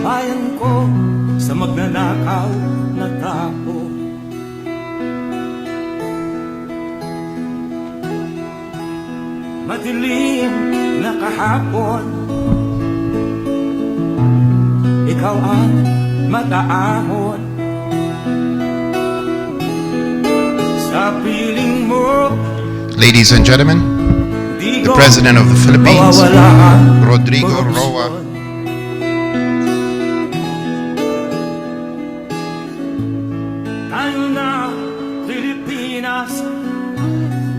bayan ko sa magnanakaw na tao. Madilim na kahapon, ikaw ang mataahon. Sa piling mo, ladies and gentlemen, the President of the Philippines, Rodrigo Roa. Tayo na, Pilipinas,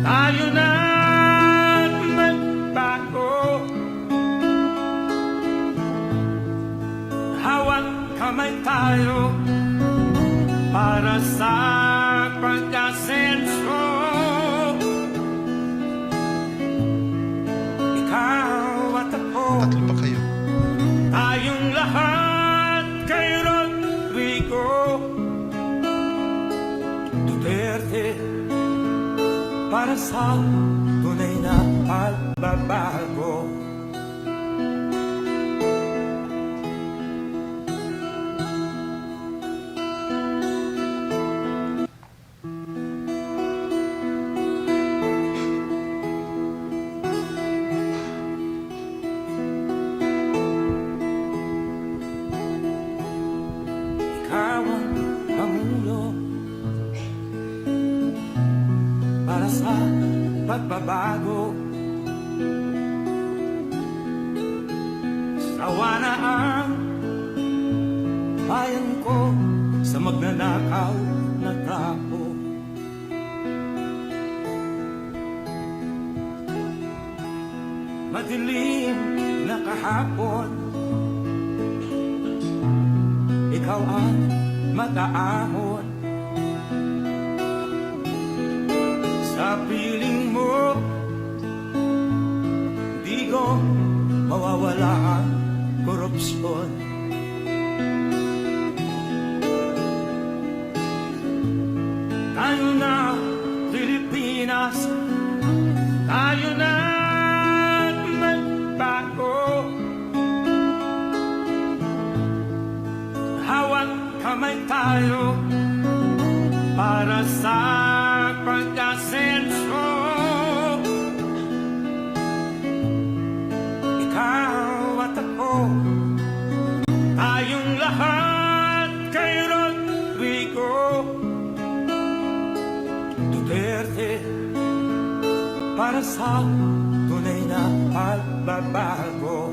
tayo na magbago. Hawak kamay tayo para sa pag-asenso. Ikaw at ako, Tatlo pa kayo. tayong lahat kay Rodrigo Duterte, para sa tunay na pagbabago. Ikaw ang pangulo para sa pagbabago. Sawa na ang bayan ko sa magnanakaw na tao. Madilim na kahapon, ikaw ang mataahon. Sa piling mo, di ko mawawala ang korupsyon. Tayo na, Pilipinas, tayo na magbago. Hawak kamay tayo para sa pag-asenso. Ikaw at ako, tayong lahat kay Rodrigo Duterte, para sa tunay na pagbabago.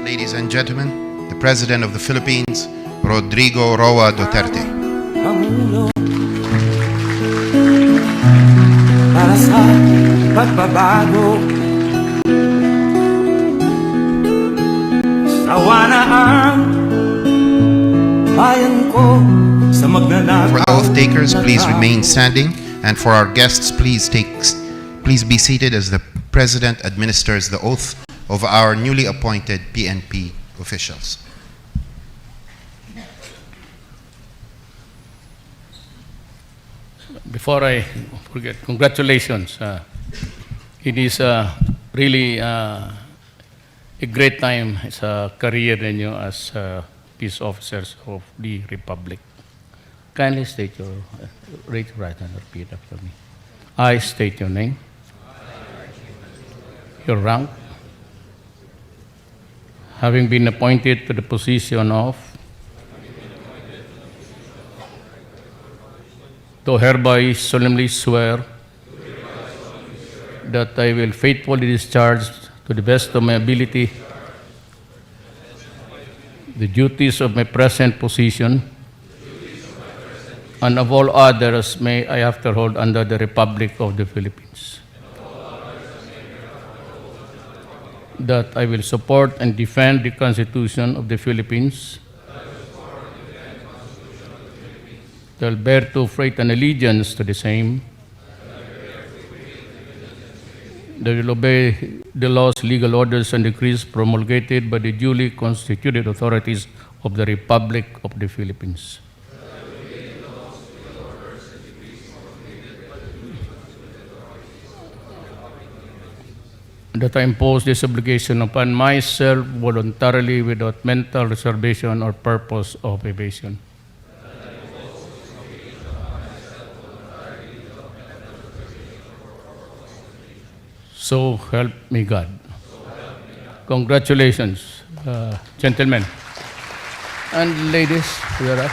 Ladies and gentlemen, the President of the Philippines, Rodrigo Roa Duterte. Pangulo para sa pagbabago. Sawa na ang bayan ko sa magnanakaw. For the oath takers, please remain standing, and for our guests, please be seated as the President administers the oath of our newly appointed PNP officials. Before I forget, congratulations. It is really a great time as a career ninyo as peace officers of the Republic. Kindly state your raise your right hand and repeat after me. I state your name, your rank, having been appointed to the position of, do hereby solemnly swear that I will faithfully discharge to the best of my ability the duties of my present position and of all others may I after hold under the Republic of the Philippines. That I will support and defend the Constitution of the Philippines. That I will bear true faith and allegiance to the same. They will obey the laws, legal orders, and decrees promulgated by the duly constituted authorities of the Republic of the Philippines. That I impose this obligation upon myself voluntarily without mental reservation or purpose of evasion. So help me God. Congratulations, gentlemen and ladies. We are up.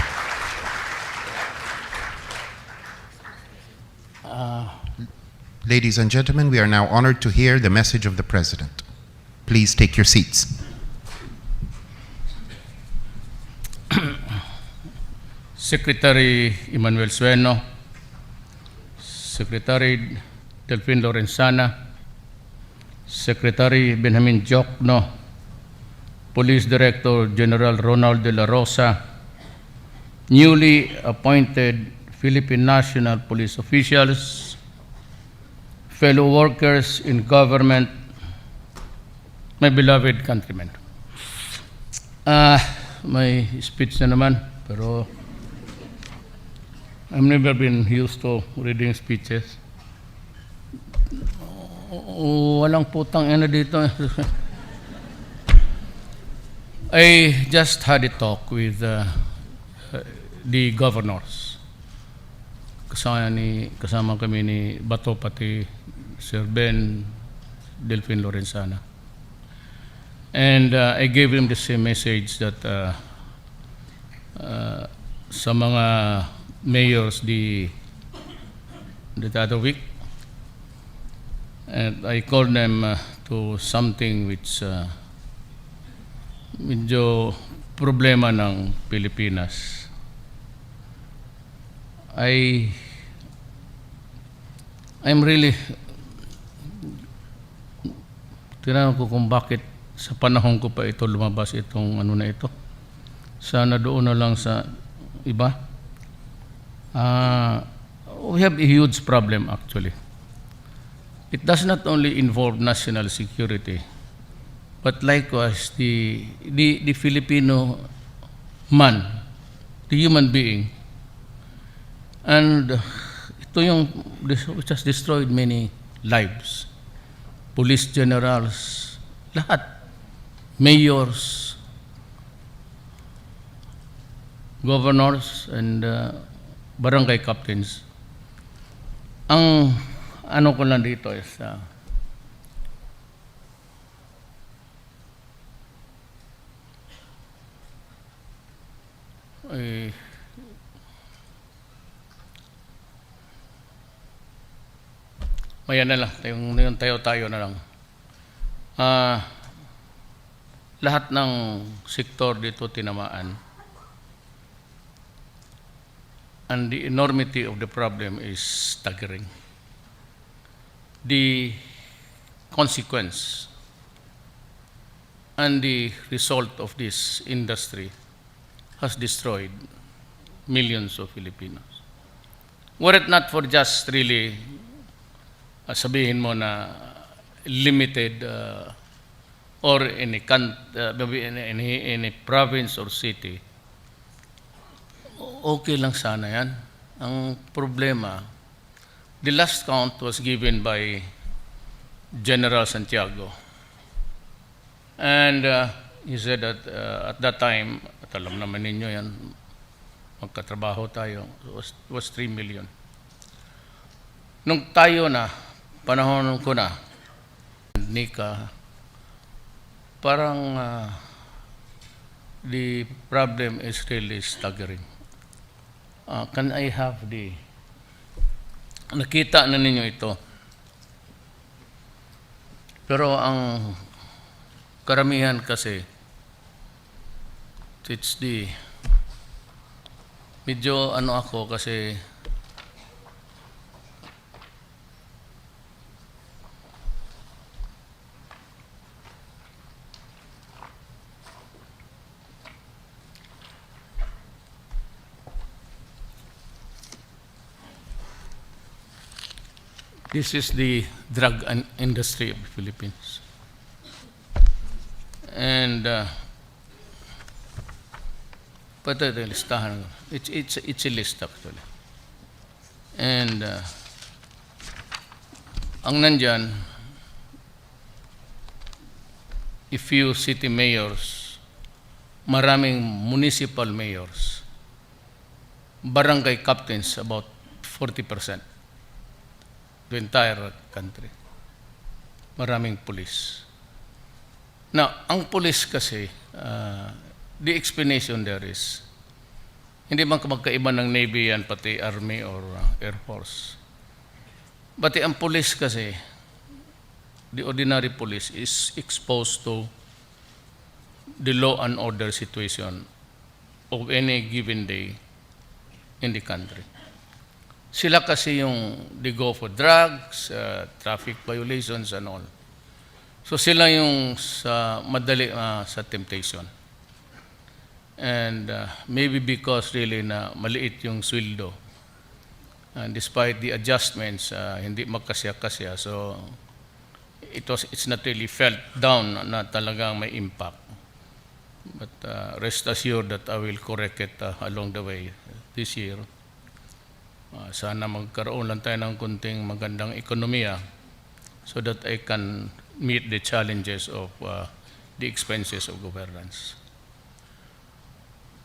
Ladies and gentlemen, we are now honored to hear the message of the President. Please take your seats. Secretary Emmanuel Sueno, Secretary Delphine Lorenzana, Secretary Benjamin Jokno, Police Director General Ronald de la Rosa, newly appointed Philippine National Police officials, fellow workers in government, my beloved countrymen. May speech na naman, pero I've never been used to reading speeches. Walang putang ina dito. I just had a talk with the governors. Kasama kami ni Bato, pati Sir Ben, Delphine Lorenzana. And I gave him the same message that sa mga mayors the other week, and I called them to something which medyo problema ng Pilipinas. I'm really tinanong ko kung bakit sa panahon ko pa ito lumabas itong ano na ito. Sana doon na lang sa iba. We have a huge problem actually. It does not only involve national security, but likewise the Filipino man, the human being. And ito yung which has destroyed many lives. Police generals, lahat, mayors, governors, and barangay captains. Ang ano ko lang dito is mayan na lang, yung tayo na lang. Lahat ng sektor dito tinamaan. And the enormity of the problem is staggering. The consequence and the result of this industry has destroyed millions of Filipinos. Were it not for just really sabihin mo na limited or in a province or city, okay lang sana yan. Ang problema, the last count was given by General Santiago. And he said that at that time, at alam naman ninyo yan, magkatrabaho tayo, was 3 million. Nung tayo na, panahon ko na, Nika, parang the problem is really staggering. Can I have nakita na ninyo ito. Pero ang karamihan kasi, it's medyo ano ako kasi This is the drug industry of the Philippines. And pati ito yung listahan. It's a list actually. And ang nandyan, a few city mayors, maraming municipal mayors, barangay captains, about 40%, the entire country. Maraming police. Now, ang police kasi, the explanation there is, hindi man magkaiba ng Navy yan, pati Army or Air Force. Pati ang police kasi, the ordinary police is exposed to the law and order situation of any given day in the country. Sila kasi yung they go for drugs, traffic violations and all. So sila yung sa madali sa temptation. And maybe because really na maliit yung sweldo, and despite the adjustments, hindi magkasya-kasya, so it's not really felt down na talagang may impact. But rest assured that I will correct it along the way this year. Sana magkaroon lang tayo ng kunting magandang ekonomiya so that I can meet the challenges of the expenses of governance.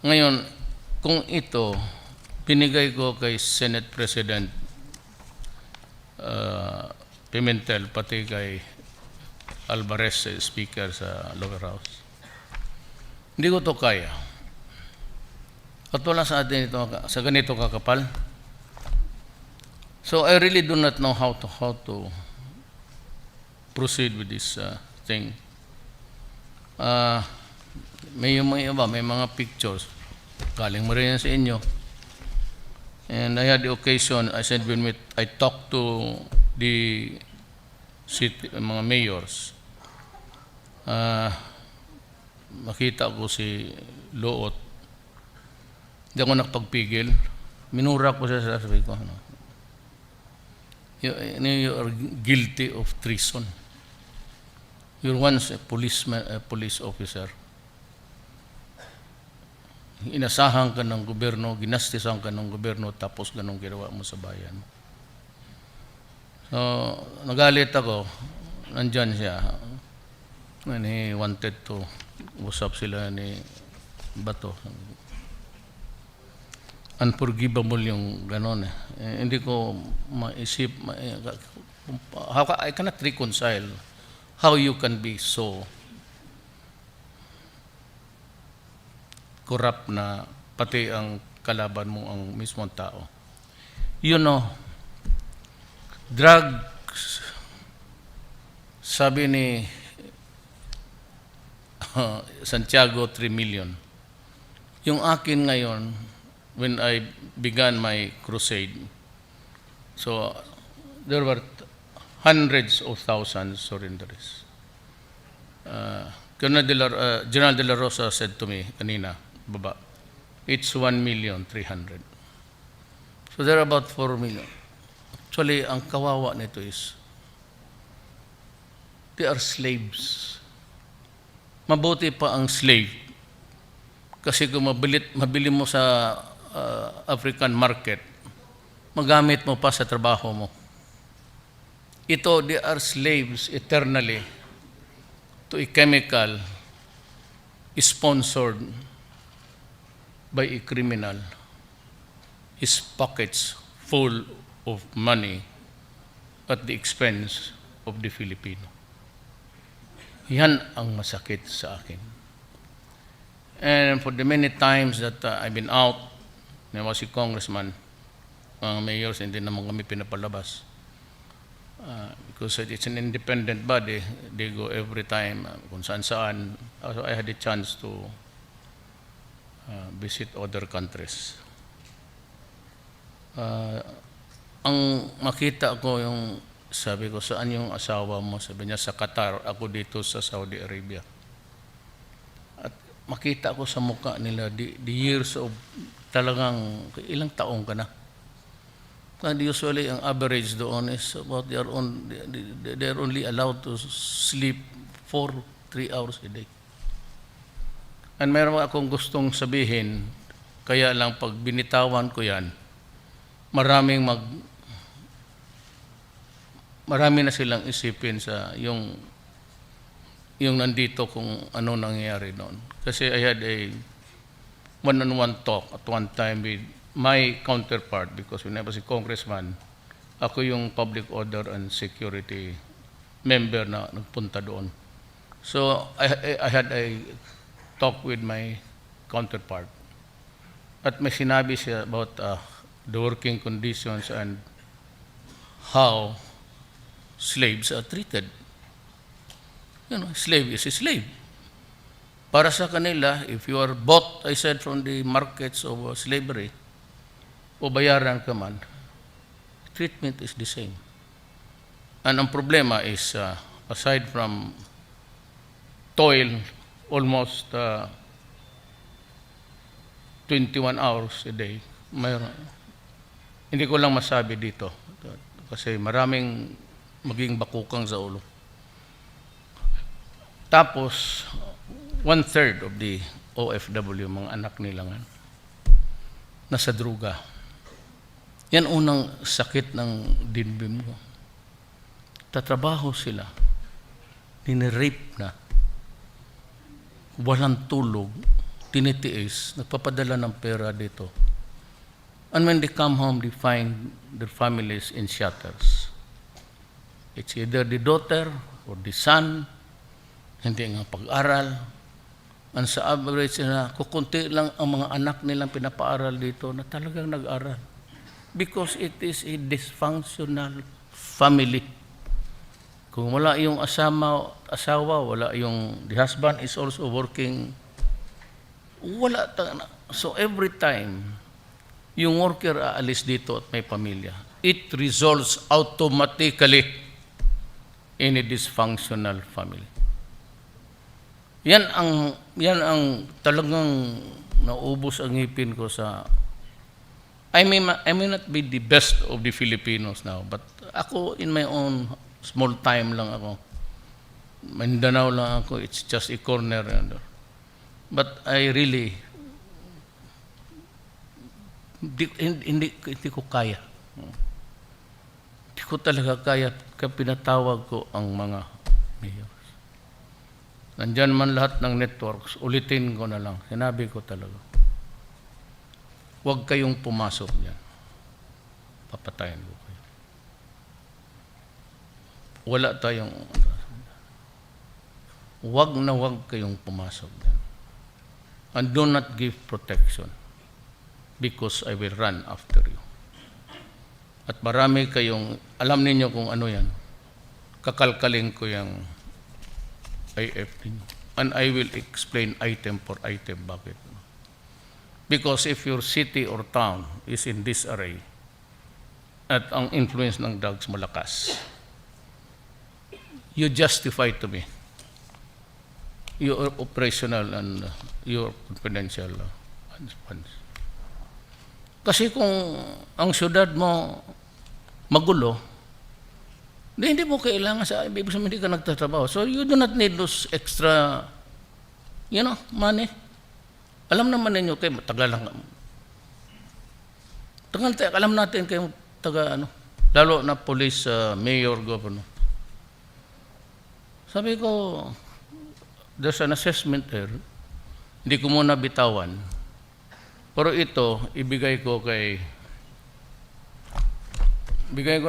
Ngayon, kung ito, pinigay ko kay Senate President Pimentel, pati kay Alvarez, Speaker sa lower house. Hindi ko to kaya. At wala sa atin ito, sa ganito kakapal. So I really do not know how to proceed with this thing. May mga pictures. Galing mo rin yan sa inyo. And I had the occasion, I said when I talked to the city, mga mayors, makita ko si Loot. Hindi ako nakapagpigil. Minura ko siya, sabi ko, you are guilty of treason. You're once a police officer. Inasahan ka ng gobyerno, ginastisan ka ng gobyerno, tapos ganun ginawa mo sa bayan. So, nagalit ako, nandyan siya. And he wanted to usap sila ni Bato. Unforgivable yung ganon eh. Hindi ko maisip, I cannot reconcile how you can be so corrupt na pati ang kalaban mo ang mismong tao. You know, drugs, sabi ni Santiago 3 million. Yung akin ngayon, when I began my crusade, so there were hundreds of thousands surrenderies. General De La Rosa said to me kanina, baba, it's 1,300,000. So there are about 4 million. Actually, ang kawawa nito is, they are slaves. Mabuti pa ang slave. Kasi kung mabili mo sa African market, magamit mo pa sa trabaho mo. Ito, they are slaves eternally to a chemical sponsored by a criminal. His pockets full of money at the expense of the Filipino. Yan ang masakit sa akin. And for the many times that I've been out, I was a congressman, mga mayors, hindi naman kami pinapalabas. Because it's an independent body, they go every time, kung saan-saan. Also, I had a chance to visit other countries. Ang makita ko yung, sabi ko, saan yung asawa mo? Sabi niya, sa Qatar, ako dito sa Saudi Arabia. At makita ko sa mukha nila, the years of talagang, ilang taong ka na? And usually, ang average doon is about they're only allowed to sleep 3 hours a day. And meron akong gustong sabihin, kaya lang pag binitawan ko yan, marami na silang isipin sa yung nandito kung ano nangyayari noon. Kasi I had a one-on-one talk at one time with my counterpart because when I was a congressman, ako yung public order and security member na nagpunta doon. So I had a talk with my counterpart. At may sinabi siya about the working conditions and how slaves are treated. You know, slave is a slave. Para sa kanila, if you are bought, I said, from the markets of slavery, o bayaran ka man, treatment is the same. And ang problema is, aside from toil, almost 21 hours a day, mayroon. Hindi ko lang masabi dito kasi maraming maging bakukang sa ulo. Tapos, 1/3 of the OFW, mga anak nila nga, nasa druga. Yan unang sakit ng dinbim ko. Tatrabaho sila, nini-rape na, walang tulog, tinitiis, nagpapadala ng pera dito. And when they come home, they find their families in shutters. It's either the daughter or the son, hindi nga pag-aral. And sa average na, kukunti lang ang mga anak nilang pinapaaral dito na talagang nag-aral. Because it is a dysfunctional family. Kung wala yung asawa, wala yung, the husband is also working, wala. So every time, yung worker aalis dito at may pamilya, it results automatically in a dysfunctional family. Yan ang talagang naubos ang ngipin ko sa I may not be the best of the Filipinos now, but ako in my own small time lang ako. Mindanao lang ako, it's just a corner. But I really hindi ko kaya. Hindi ko talaga kaya kaya pinatawag ko ang mga mayors. Nandyan man lahat ng networks, ulitin ko na lang. Sinabi ko talaga. Huwag kayong pumasok niyan. Papatayin ko kayo. Wala tayong... Huwag kayong pumasok niyan. And do not give protection because I will run after you. At marami kayong... Alam ninyo kung ano yan. Kakalkalin ko yung IF ninyo. And I will explain item for item bakit. Because if your city or town is in disarray at ang influence ng drugs malakas, you justify to me your operational and your confidential funds. Kasi kung ang syudad mo magulo, hindi mo kailangan sa ibig sabihin hindi ka nagtatrabaho. So you do not need those extra, money. Alam naman ninyo kayo, tagal lang. Alam natin kayo lalo na police, mayor, governor. Sabi ko, there's an assessment there. Hindi ko muna bitawan. Pero ito, ibigay ko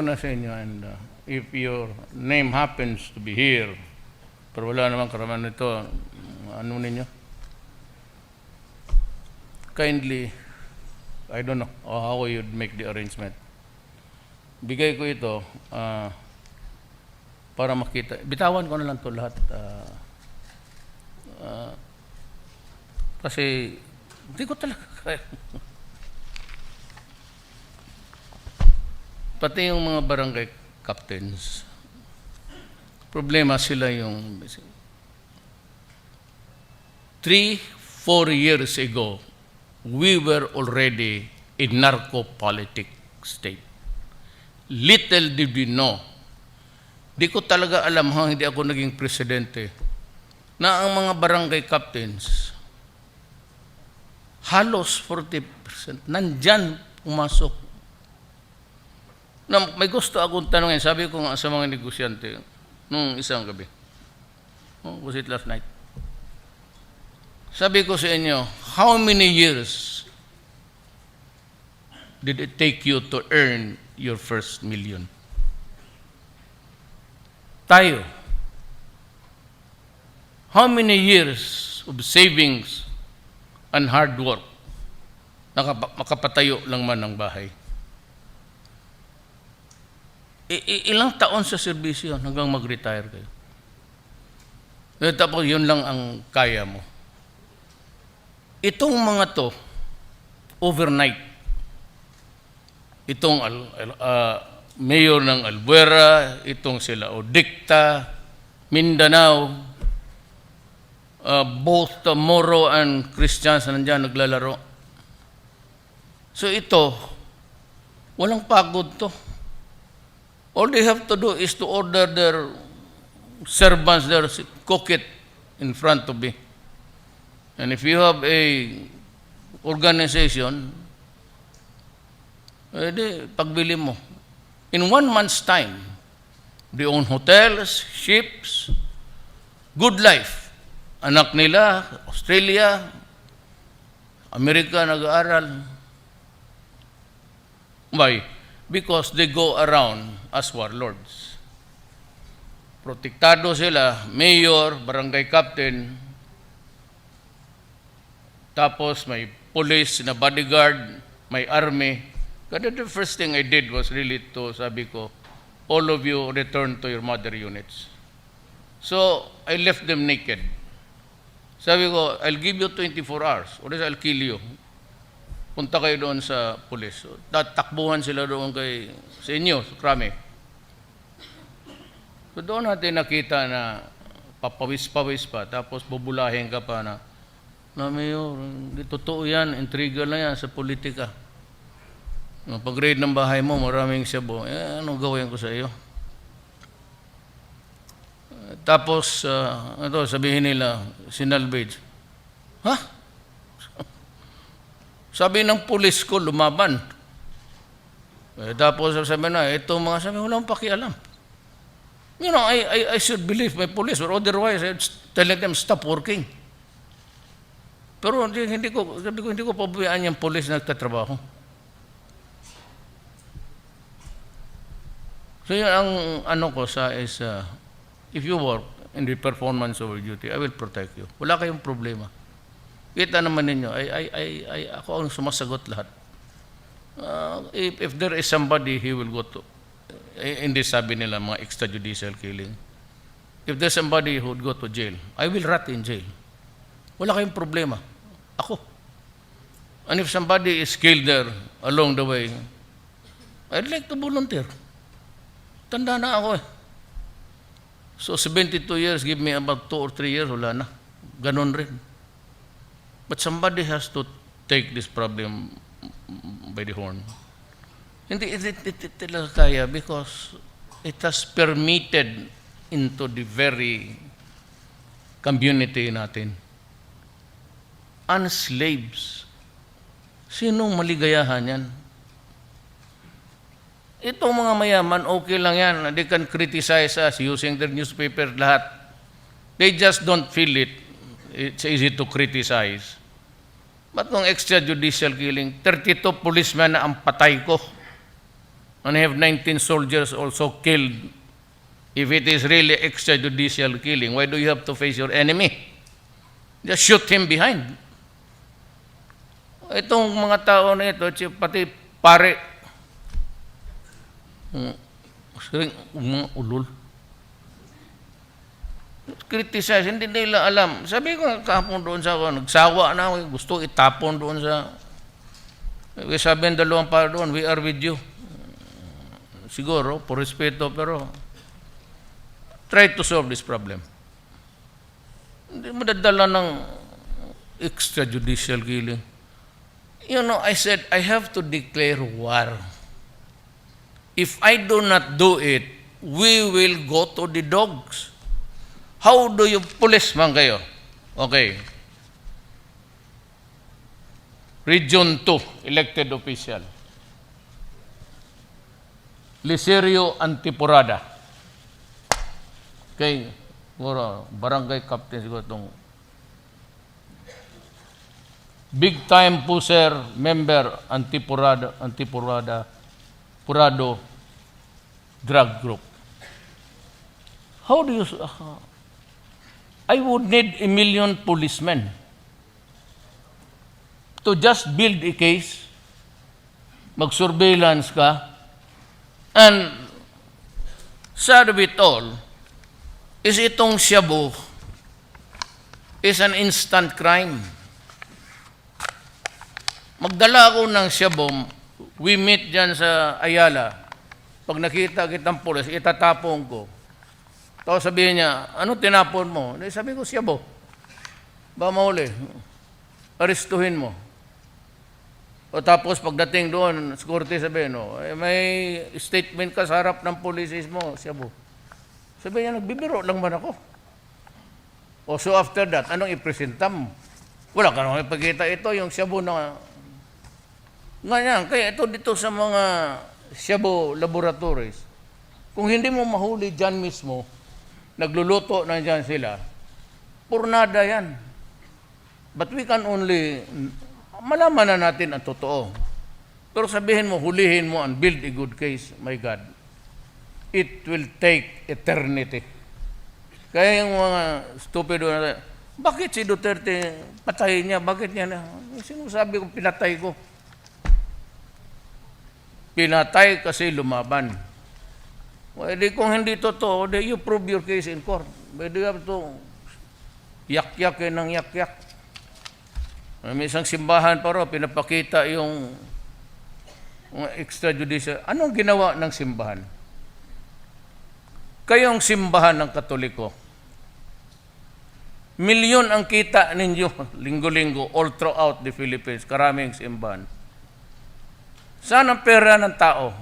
na sa inyo. And if your name happens to be here, pero wala naman karaman nito, ano ninyo? Kindly, I don't know how you'd make the arrangement. Bigay ko ito para makita. Bitawan ko na lang ito lahat. Kasi hindi ko talaga kaya. Pati yung mga barangay captains, problema sila yung 3-4 years ago, we were already in narco-politic state. little did we know, di ko talaga alam hang hindi ako naging presidente, na ang mga barangay captains, halos 40%, nandyan pumasok. Na, may gusto akong tanongin, sabi ko nga sa mga negosyante, nung isang gabi, was it last night? Sabi ko sa inyo, how many years did it take you to earn your first million? Tayo. How many years of savings and hard work makapatayo lang man ng bahay? Ilang taon sa serbisyo hanggang mag-retire kayo? Tapos yun lang ang kaya mo. Itong mga to, overnight, itong mayor ng Albuera, itong sila Odicta, Mindanao, both Moro and Christians na nandiyan naglalaro. So ito, walang pagod to. All they have to do is to order their servants there, cook it in front of me. And if you have a organization, pagbili mo. In 1 month's time, they own hotels, ships, good life. Anak nila, Australia, Amerika nag-aaral. Why? Because they go around as warlords. Protektado sila, mayor, barangay captain, tapos may police na bodyguard, may army. Kaya the first thing I did was really to, sabi ko, all of you return to your mother units. So, I left them naked. Sabi ko, I'll give you 24 hours, or else I'll kill you. Punta kayo doon sa pulis. So, tatakbuhan sila doon sa inyo, sa krami. So doon natin nakita na papawis-pawis pa, tapos bubulahin ka pa na Mayor, hindi totoo yan, intriga lang yan sa politika. Pag-raid ng bahay mo, maraming sabo. Anong gawin ko sa iyo? Tapos, sabihin nila, sinalvage. Ha? Sabi ng pulis ko, lumaban. Tapos sabi na, ito mga sabi, walang pakialam. You know, I should believe my police, or otherwise, I'd telling them, stop working. Pero hindi ko pabayaan yung police na nagtatrabaho. So yun ang ko is, if you work in the performance of your duty, I will protect you. Wala kayong problema. Kita naman ninyo, ako ang sumasagot lahat. If there is somebody, he will go to, hindi sabi nila mga extrajudicial killing. If there's somebody who would go to jail, I will rot in jail. Wala kayong problema. Ako. And if somebody is killed there along the way, I'd like to volunteer. Tanda na ako eh. So 72 years, give me about 2 or 3 years, wala na. Ganon rin. But somebody has to take this problem by the horn. Hindi talaga kaya because it has permeated into the very community natin. Unslaves. Sinong maligayahan yan? Itong mga mayaman, okay lang yan. They can criticize us using their newspaper, lahat. They just don't feel it. It's easy to criticize. But nung extrajudicial killing, 32 policemen na ang patay ko. And I have 19 soldiers also killed. If it is really extrajudicial killing, why do you have to face your enemy? Just shoot him behind. Itong mga tao na ito, pati pare, mga ulol. Criticize, hindi nila alam. Sabi ko kahapon doon sa ako, nagsawa na ako, gusto itapon doon sa, sabi ng dalawang para doon, we are with you. Siguro, por respeto, pero try to solve this problem. Hindi mo dadala ng extrajudicial killing. You know, I said, I have to declare war. If I do not do it, we will go to the dogs. How do you, policeman kayo? Okay. Region 2, elected official. Liserio Antipurada. Okay. Barangay captain siguro itong big time pusher member Purado drug group. How do you, I would need 1 million policemen to just build a case, mag-surveillance ka, and sad of it all is itong shabu is an instant crime. Magdala ako ng shabu, we meet dyan sa Ayala. Pag nakita kitang pulis, itatapon ko. Tapos sabihin niya, ano tinapon mo? Sabi ko, shabu. Ba mauli? Aristuhin mo. O tapos pagdating doon, security sabihin, may statement ka sa harap ng police mo, shabu. Sabi niya, nagbibiro lang man ako. O so after that, anong ipresenta mo? Wala ka naman ipagkita ito, yung shabu na... Ganyan, kaya ito dito sa mga shabu laboratories, kung hindi mo mahuli dyan mismo, nagluluto na dyan sila, purnada yan. But we can only... Malaman na natin ang totoo. Pero sabihin mo, hulihin mo and build a good case, my God. It will take eternity. Kaya yung mga stupido na, bakit si Duterte patay niya? Bakit niya na? Sinasabi ko, pinatay ko. Pinatay kasi lumaban. Well, kung hindi totoo, you prove your case in court. But you have to yak-yak ng yak-yak. May isang simbahan pa rin, pinapakita yung extrajudicial. Anong ginawa ng simbahan? Kayong simbahan ng Katoliko, milyon ang kita ninyo linggo-linggo all throughout the Philippines, karaming simbahan. Saan ang pera ng tao?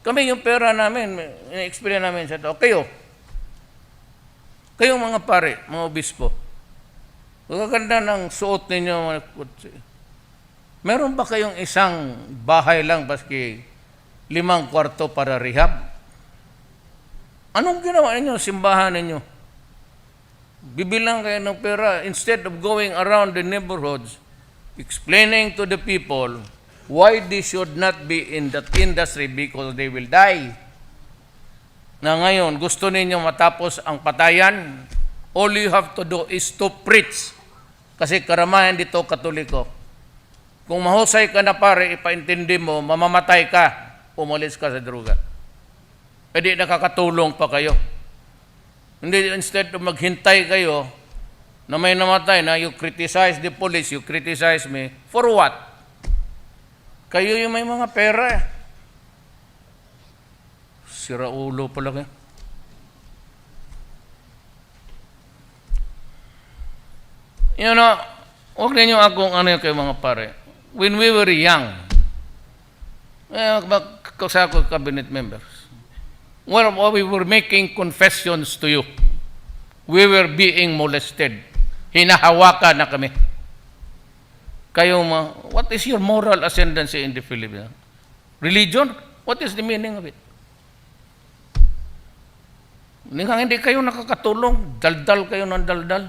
Kami yung pera namin, in-explain namin sa tao. Kayong mga pare, mga obispo, magaganda ng suot ninyo. Meron ba kayong isang bahay lang baski 5 kwarto para rehab? Anong ginawa ninyo, simbahan ninyo? Bibilang kayo ng pera instead of going around the neighborhoods explaining to the people why they should not be in that industry because they will die. Na ngayon, gusto ninyo matapos ang patayan, all you have to do is to preach. Kasi karamahan dito Katoliko. Kung mahusay ka na pare, ipaintindi mo, mamamatay ka, umalis ka sa droga. E di nakakatulong pa kayo. Hindi, instead of maghintay kayo na may namatay na you criticize the police, you criticize me, for what? Kayo yung may mga pera. Sira ulo pala kayo. You know, huwag ninyo akong ano kayo mga pare. When we were young, sa ako cabinet members, when we were making confessions to you, we were being molested. Hinahawakan na kami. Kayo, what is your moral ascendancy in the Philippines? Religion? What is the meaning of it? Hindi kayo nakakatulong, daldal kayo ng daldal.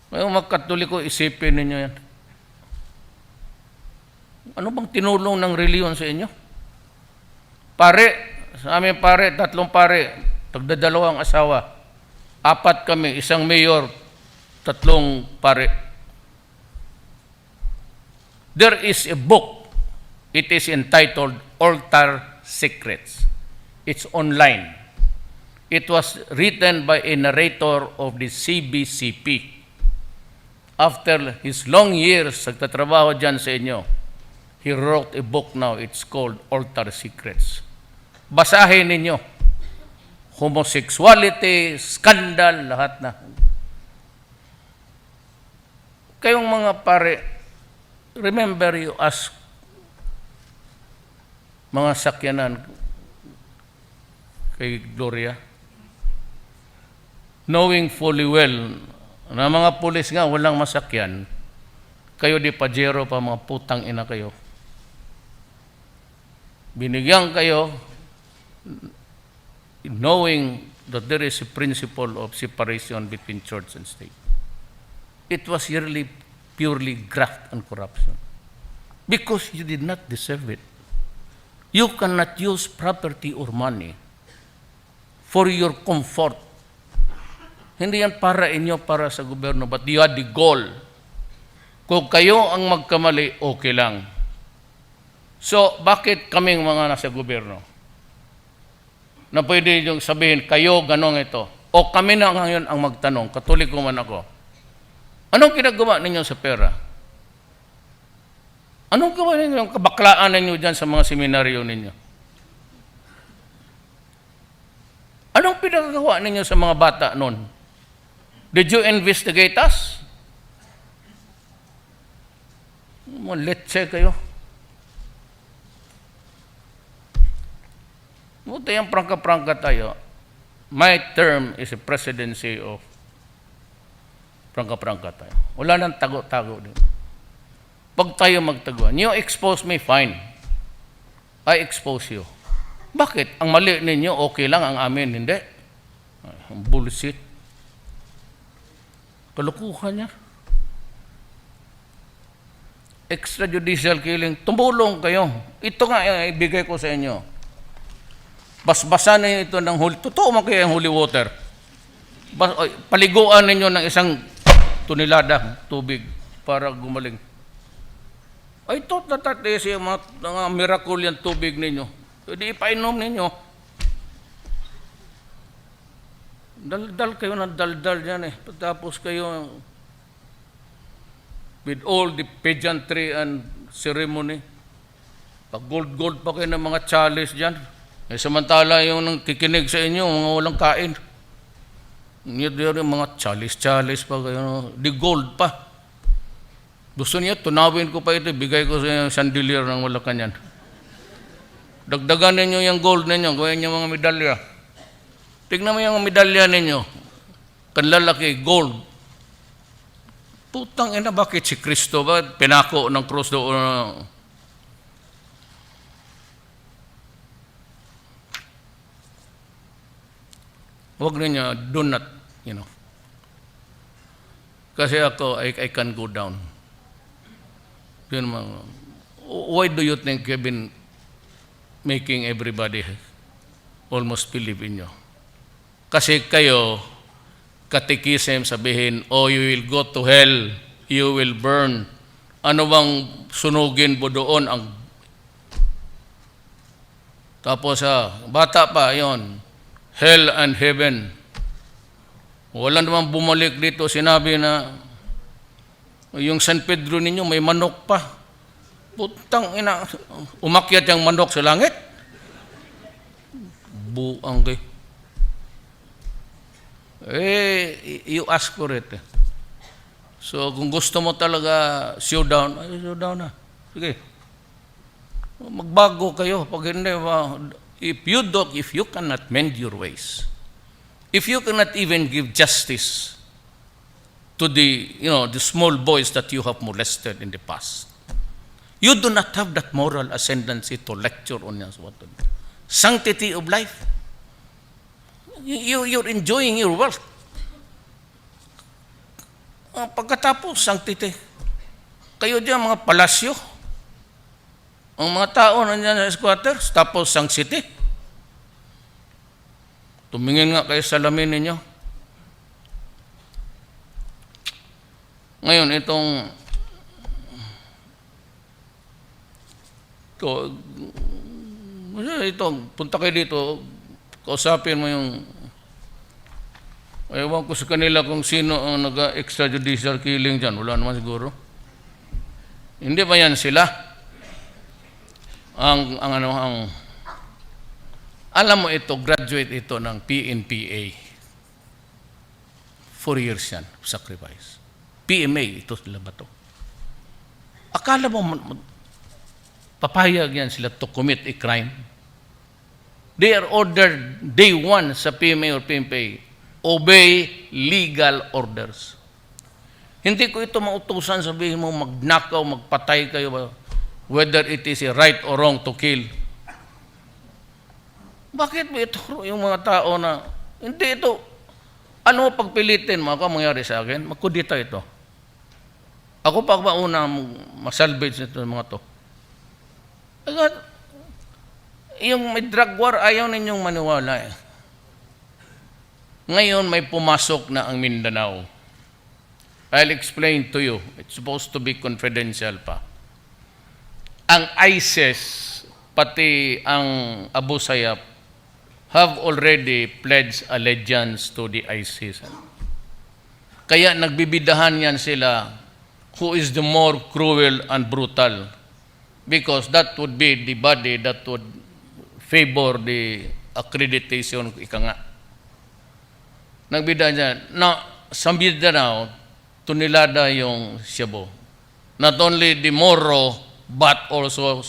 Ngayon magkatoliko, isipin ninyo yan. Ano bang tinulong ng reliyon sa inyo? Pare, sa amin pare, 3 pare, tagdadalawang asawa. 4 kami, 1 mayor, 3 pare. There is a book. It is entitled Altar Secrets. It's online. It was written by a narrator of the CBCP. After his long years nagtatrabaho dyan sa inyo, he wrote a book now. It's called Altar Secrets. Basahin ninyo. Homosexuality, scandal, lahat na. Kayong mga pare, remember you ask mga sakyanan kay Gloria, knowing fully well na mga pulis nga walang masakyan, kayo di pajero pa, mga putang ina kayo. Binigyan kayo knowing that there is a principle of separation between church and state. It was really purely graft and corruption because you did not deserve it. You cannot use property or money for your comfort. Hindi yan para inyo, para sa gobyerno, but you had the goal. Kung kayo ang magkamali, okay lang. So, bakit kaming mga nasa gobyerno na pwede yung sabihin, kayo ganong ito, o kami na ngayon ang magtanong, Katoliko man ako, anong ginagawa ninyo sa pera? Anong gawa ninyo, yung kabaklaan ninyo dyan sa mga seminaryo ninyo? Anong pinagagawa ninyo sa mga bata noon? Did you investigate us? Letse kayo. Buti yung prangka-prangka tayo. My term is a presidency of prangka-prangka tayo. Wala nang tago-tago din. Pag tayo magtaguan, you expose me, fine. I expose you. Bakit? Ang mali ninyo, okay lang, ang amin, hindi. Bullshit. Kalukuhan niya. Extrajudicial killing, tumulong kayo. Ito nga ibigay ko sa inyo. Basbasan ninyo ito ng holy, totoo man kayo yung holy water. Paliguan ninyo ng isang tunilada tubig para gumaling. I thought that is yung mga miracle yung tubig ninyo. Hindi ipainom ninyo. Dal kayo ng dal yan eh. Tapos kayo with all the pageantry and ceremony. Pag gold pa kayo ng mga chalice dyan. Eh, samantala yung kikinig sa inyo, mga walang kain. Yung mga chalice pa kayo. Di gold pa. Gusto niyo, tunawin ko pa ito, bigay ko sa chandelier ng Malacanang. Dagdagan ninyo yung gold ninyo, gawin niyo mga medalya. Tignan mo yung medalya ninyo. Kanlalaki, gold. Putang ina, bakit si Kristo ba? Pinako ng cross doon. Huwag ninyo, do not, Kasi ako, I can go down. Why do you think you've been making everybody almost believe in you? Kasi kayo, katikisim sabihin, oh, you will go to hell, you will burn. Ano bang sunugin mo doon? Tapos bata pa, yon, hell and heaven. Wala namang bumalik dito, sinabi na yung San Pedro ninyo may manok pa. Putang ina, umakyat yung manok sa langit. Buang kayo. You ask for it. So kung gusto mo talaga show down na. Sige. Magbago kayo. Pag hindi, if you cannot mend your ways, if you cannot even give justice to the small boys that you have molested in the past, you do not have that moral ascendancy to lecture on what to do. Sanctity of life. You're enjoying your wealth. Pagkatapos, sanctity. Kayo dyan, mga palasyo. Ang mga tao nandiyan sa squatters, tapos sanctity. Tumingin nga kayo sa salamin ninyo. Ngayon, punta kayo dito, kausapin mo yung, ewan ko sa kanila kung sino ang nag-extrajudicial killing dyan. Wala naman siguro. Hindi ba yan sila? Alam mo ito, graduate ito ng PNPA. 4 years yan, sacrifice. PMA, ito sila ba ito? Akala mo papayag yan sila to commit a crime? They are ordered day one sa PMA or PNP, obey legal orders. Hindi ko ito mautusan, sabihin mo magnakaw, magpatay kayo, whether it is a right or wrong to kill. Bakit mo ito yung mga tao na, hindi ito, ano pagpilitin mo, ako mangyari sa akin, magkudita ito. Ako pa mauna masalvage nito mga to. Yung may drug war, ayaw ninyong maniwala eh. Ngayon may pumasok na ang Mindanao. I'll explain to you. It's supposed to be confidential pa. Ang ISIS, pati ang Abu Sayyaf, have already pledged allegiance to the ISIS. Kaya nagbibidahan yan sila, who is the more cruel and brutal. Because that would be the body that would favor the accreditation, ika nga. Nagbidahan yan. Na, sa Mindanao, tunilada yung Cebu. Not only the Moro, but also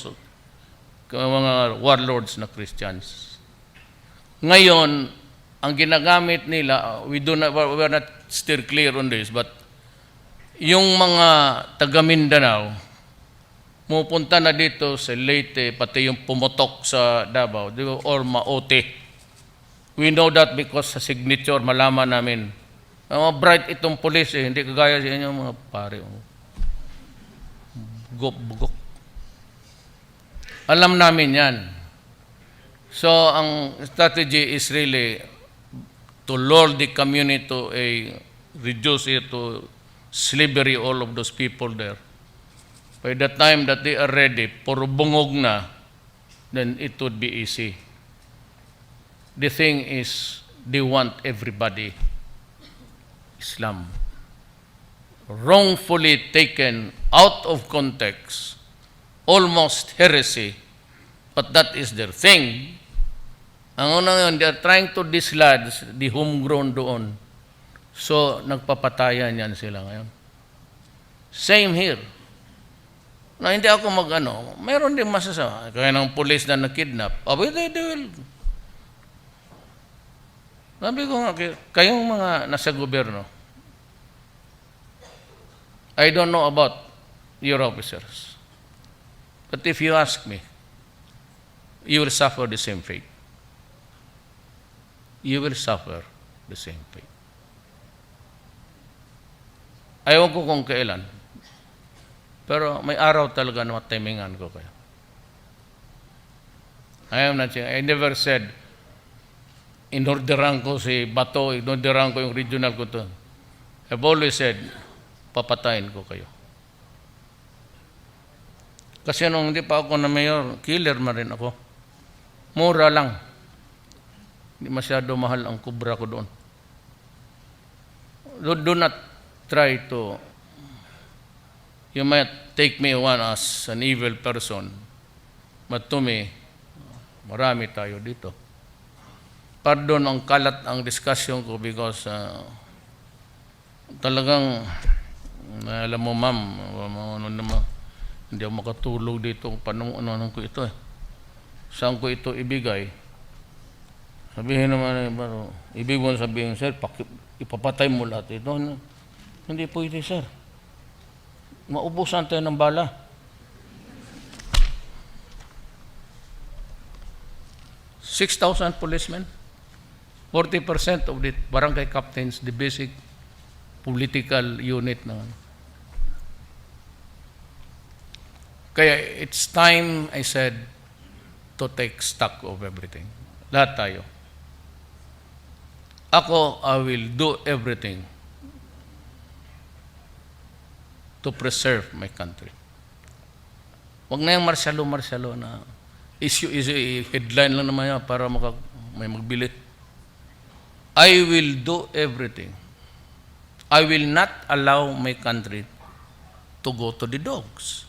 mga warlords na Christians. Ngayon, ang ginagamit nila, we're not still clear on this, but yung mga taga Mindanao, pupunta na dito sa Leyte, pati yung pumutok sa Davao, or Maote. We know that because sa signature, malaman namin. Mga bright itong police, hindi kagaya sa inyo mga pare. Bugok. Alam namin yan. So, ang strategy is really to lure the community to reduce it to slavery, all of those people there. By the time that they are ready, puro bungog na, then it would be easy. The thing is, they want everybody Islam. Wrongfully taken out of context, almost heresy, but that is their thing. Ang unang yun, they are trying to dislodge the homegrown doon. So, nagpapatayan yan sila ngayon. Same here. Na hindi ako mayroon din masasama. Kaya ng police na nakidnap, they will. Sabi ko nga, kayong mga nasa gobyerno, I don't know about your officers. But if you ask me, you will suffer the same fate. You will suffer the same fate. Ayaw ko kung kailan. Pero may araw talaga na matimingan ko kayo. I never said, inorderan ko si Bato, inorderan ko yung regional ko to. I've always said, papatayin ko kayo. Kasi nung hindi pa ako na mayor, killer man rin ako. Mura lang. Hindi masyado mahal ang kubra ko doon. Do not try to, you might take me one as an evil person, but to me, marami tayo dito. Pardon ang kalat ang discussion ko because talagang, alam mo ma'am, hindi ako makatulog dito, paano ko ito eh. Saan ko ito ibigay? Sabihin naman, ibig mo sabihin, sir, ipapatay mo lahat ito. Hindi pwede, sir. Maubusan tayo ng bala. $6,000 policemen, 40% of the barangay captains, the basic political unit na. Kaya it's time, I said, to take stock of everything. Lahat tayo. Ako, I will do everything to preserve my country. Huwag na yung marsyalo na issue is a headline lang naman yan para may magbilit. I will do everything. I will not allow my country to go to the dogs.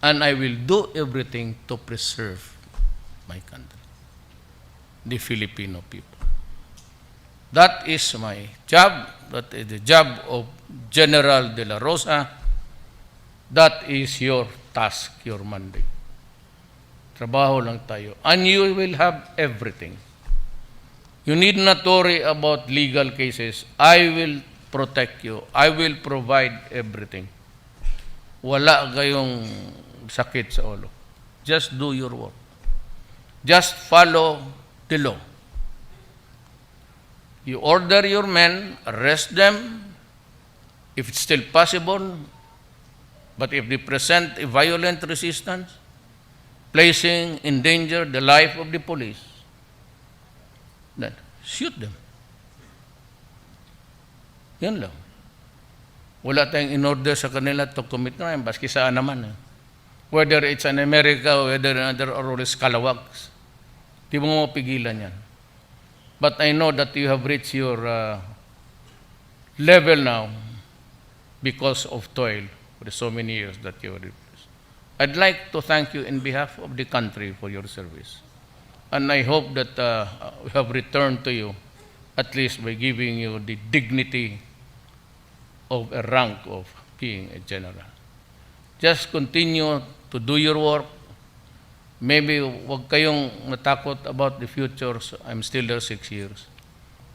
And I will do everything to preserve my country, the Filipino people. That is my job. That is the job of General De La Rosa, That is your task, your mandate. Trabaho lang tayo. And you will have everything. You need not worry about legal cases. I will protect you. I will provide everything. Wala kayong sakit sa ulo. Just do your work. Just follow the law. You order your men, arrest them, if it's still possible, but if they present a violent resistance, placing in danger the life of the police, then shoot them. Yan lang. Wala tayong in-order sa kanila to commit crime, baski saan naman. Whether it's in America, whether in other or kalawags, di mo mapigilan yan. But I know that you have reached your level now because of toil for so many years that you have replaced. I'd like to thank you in behalf of the country for your service. And I hope that we have returned to you at least by giving you the dignity of a rank of being a general. Just continue to do your work. Maybe wag kayong matakot about the future. I'm still there 6 years.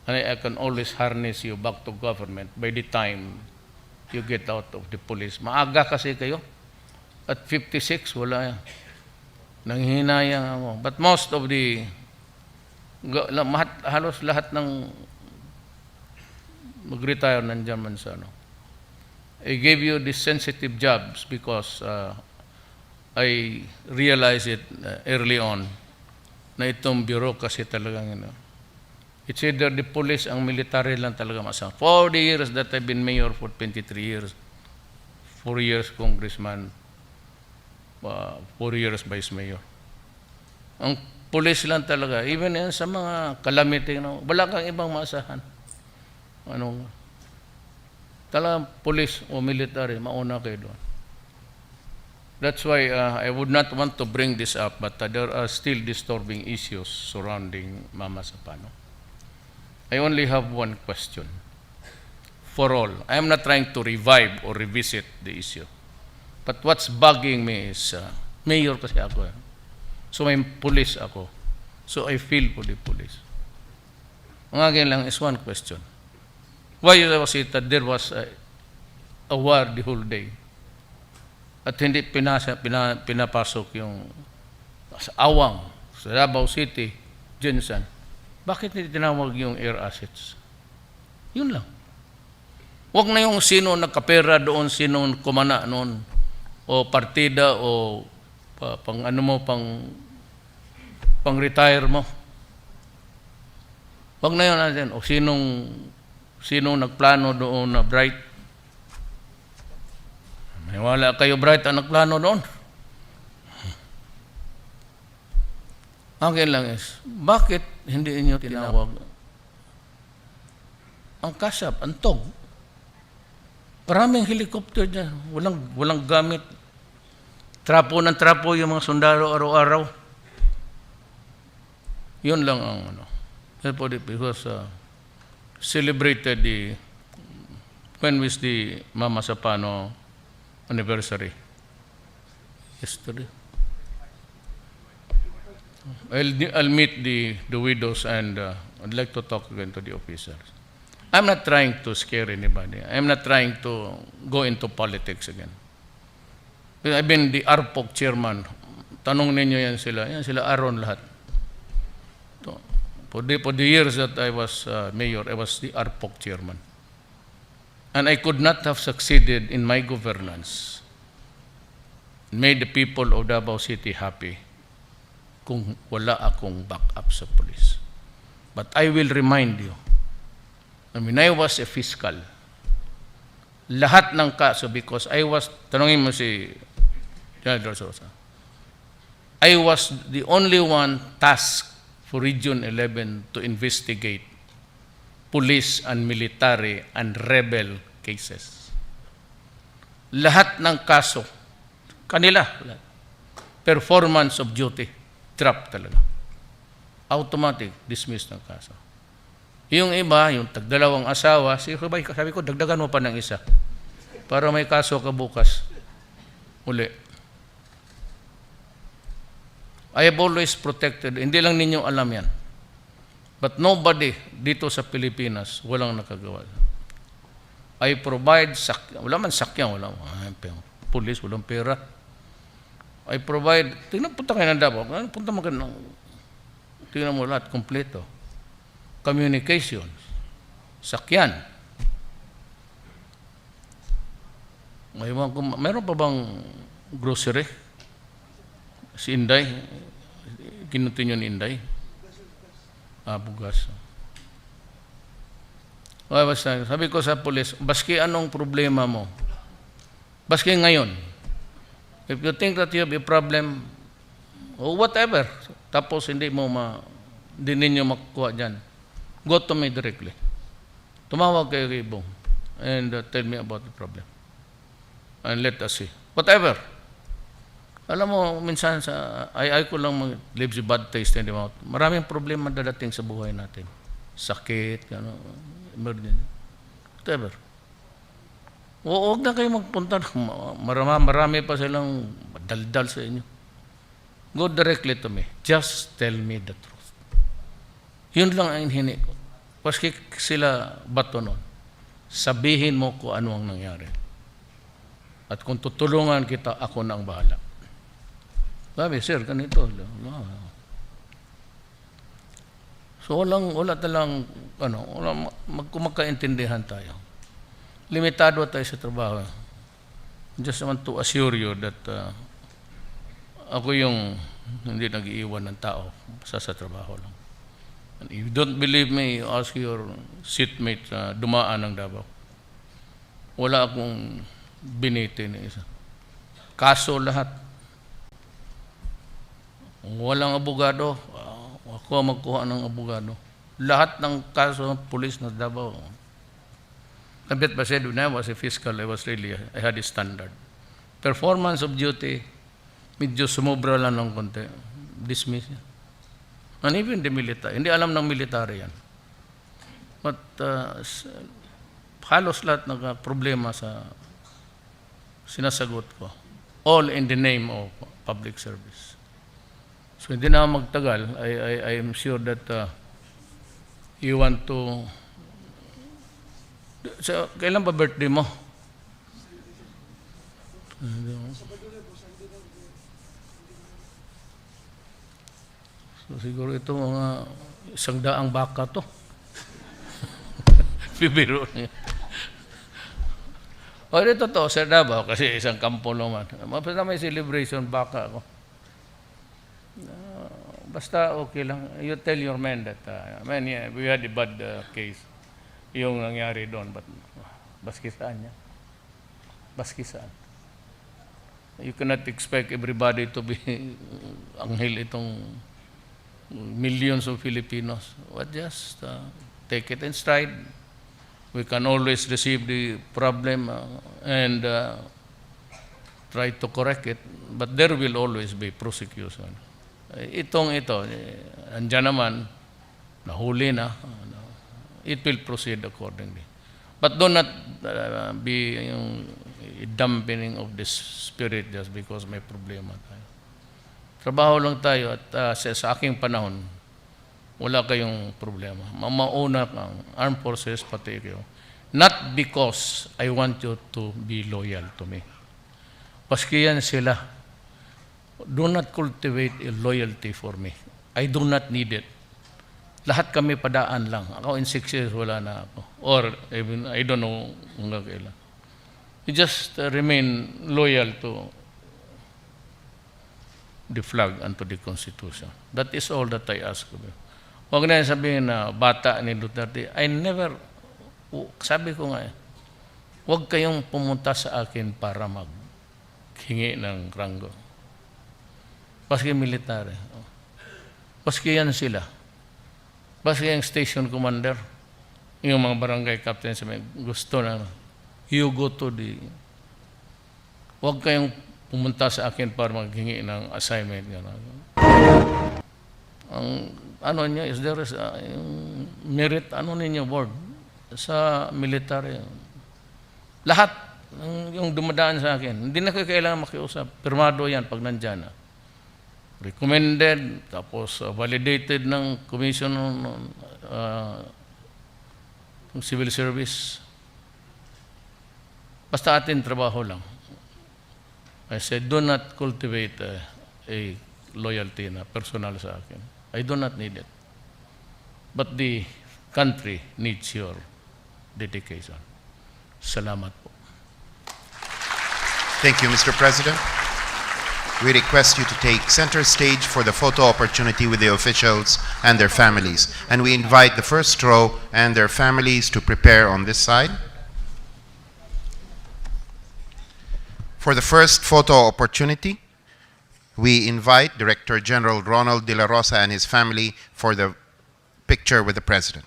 And I can always harness you back to government by the time you get out of the police. Maaga kasi kayo. At 56, wala yan. Nanghihinayang ako. But most of the, halos lahat ng mag-retire nandiyan man sa ano. I gave you the sensitive jobs because I realized it early on na itong bureaucracy talagang it's either the police ang military lang talaga masama. For the years that I've been mayor for 23 years, 4 years congressman, 4 years vice mayor. Ang police lang talaga, even yan sa mga calamity, wala kang ibang maasahan. Talagang police o military, mauna kayo doon. That's why I would not want to bring this up, but there are still disturbing issues surrounding Mama Sapano. I only have one question for all. I am not trying to revive or revisit the issue. But what's bugging me is, mayor kasi ako. So may police ako. So I feel for the police. Ang akin lang is one question. Why was it that there was a war the whole day? At hindi pinapasok yung sa Awang, sa Davao City, Jensen. Bakit hindi tinawag yung air assets? Yun lang. Huwag na yung sino nagkapera doon, sino kumana noon, o partida, o pang retire mo. Huwag na yun natin. O sinong nagplano doon na bright. May wala kayo bright ang nagplano doon. Akin lang is, bakit hindi inyo tinawag ang kasap, ang tog? Maraming helicopter dyan. Walang gamit. Trapo ng trapo yung mga sundalo araw-araw. Yun lang ang because celebrated when was the Mama Sapano anniversary? Yesterday. I'll meet the widows and I'd like to talk again to the officers. I'm not trying to scare anybody. I'm not trying to go into politics again. I've been the ARPOC chairman. Tanong ninyo yan sila Aaron lahat. For the years that I was mayor, I was the ARPOC chairman. And I could not have succeeded in my governance, made the people of Davao City happy, kung wala akong backup sa police. But I will remind you, when I was a fiscal, lahat ng kaso, because I was, tanongin mo si General Sosa, I was the only one tasked for Region 11 to investigate police and military and rebel cases. Lahat ng kaso, kanila, performance of duty, drop talaga. Automatic, dismiss ng kaso. Yung iba, yung tagdalawang asawa, sabi ko, dagdagan mo pa ng isa para may kaso ka bukas. Uli. I have always protected, hindi lang ninyo alam yan. But nobody dito sa Pilipinas, walang nakagawa. I provide, wala man sakyan, wala pulis, walang pera. I provide, tingnan, punta kayo ng Davao, punta mo kayo, tingnan mo lahat, kompleto. Communications, sakyan. Mayroon pa bang grocery? Si Inday, kinutin yun ni Inday. Bugas. Basta, sabi ko sa pulis, baski anong problema mo, baski ngayon, if you think that you have a problem, or whatever, tapos hindi ninyo makukuha dyan, go to me directly. Tumawag kayo kay Bong and tell me about the problem. And let us see. Whatever. Alam mo, minsan ay ko lang leaves a bad taste in the mouth. Maraming problema dadating sa buhay natin. Sakit, emergency. Whatever. Huwag na kayo magpunta. Marami pa silang daldal sa inyo. Go directly to me. Just tell me the truth. Yun lang ang hini ko. Paski sila bato nun. Sabihin mo kung ano ang nangyari. At kung tutulungan kita, ako na ang bahala. Sabi, sir, ganito. So, wala talang, magkumakaintindihan tayo. Limitado tayo sa trabaho. Just want to assure you that ako yung hindi nag-iiwan ng tao sa trabaho lang. And if you don't believe me, ask your seatmate dumaan ng Davao. Wala akong biniti na isa. Kaso lahat. Walang abogado. Ako magkuha ng abogado. Lahat ng kaso ng pulis na Davao. Kabit ba said, when I was a fiscal, I had a standard. Performance of duty, medyo sumubra lang ng konti. Dismiss yan. And even the military. Hindi alam ng military yan. But halos lahat ng problema sa sinasagot ko. All in the name of public service. So hindi na magtagal. I am sure that you want to... So, kailan ba birthday mo? So siguro ito mga 100 baka to. Bibiro niya. O dito to, sa Davao, kasi isang kampo naman. Basta may celebration, baka ako. Basta okay lang. You tell your men that, yeah, we had a bad case. Yung nangyari doon, but baski saan niya? Baski saan? You cannot expect everybody to be anghel itong millions of Filipinos. But just take it in stride. We can always receive the problem and try to correct it, but there will always be prosecution. Ito, andyan naman, nahuli na, it will proceed accordingly. But do not be dampening of the spirit just because may problema tayo. Trabaho lang tayo at sa aking panahon, wala kayong problema. Mamauna kang armed forces, pati kayo. Not because I want you to be loyal to me. Paski yan sila. Do not cultivate a loyalty for me. I do not need it. Lahat kami padaan lang. Ako in 6 years, wala na ako. Or even, I don't know hanggang kailan. You just remain loyal to the flag and to the Constitution. That is all that I ask of you. Huwag na sabihin na bata ni Duterte. Sabi ko nga, huwag kayong pumunta sa akin para maghingi ng ranggo. Paski military. Paski yan sila. Paski yung station commander, yung mga barangay captain sabi, gusto na, you go to the... Huwag kayong pumunta sa akin para maghingi ng assignment. Ang niyo, is there yung merit, ninyo board sa military. Lahat yung dumadaan sa akin. Hindi na kayo kailangan makiusap. Pirmado yan pag nandyan na. Recommended, tapos validated ng Commission ng Civil Service. Basta atin trabaho lang. I said, do not cultivate a loyalty na personal sa akin. I do not need it. But the country needs your dedication. Salamat po. Thank you, Mr. President. We request you to take center stage for the photo opportunity with the officials and their families. And we invite the first row and their families to prepare on this side. For the first photo opportunity, we invite Director General Ronald De La Rosa and his family for the picture with the President.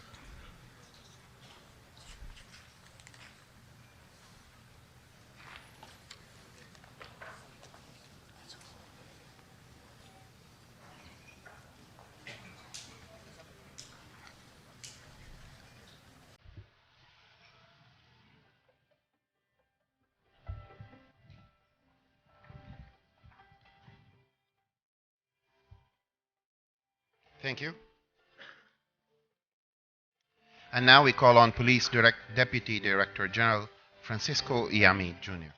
Thank you. And now we call on Police Deputy Director General Francisco Iami Jr.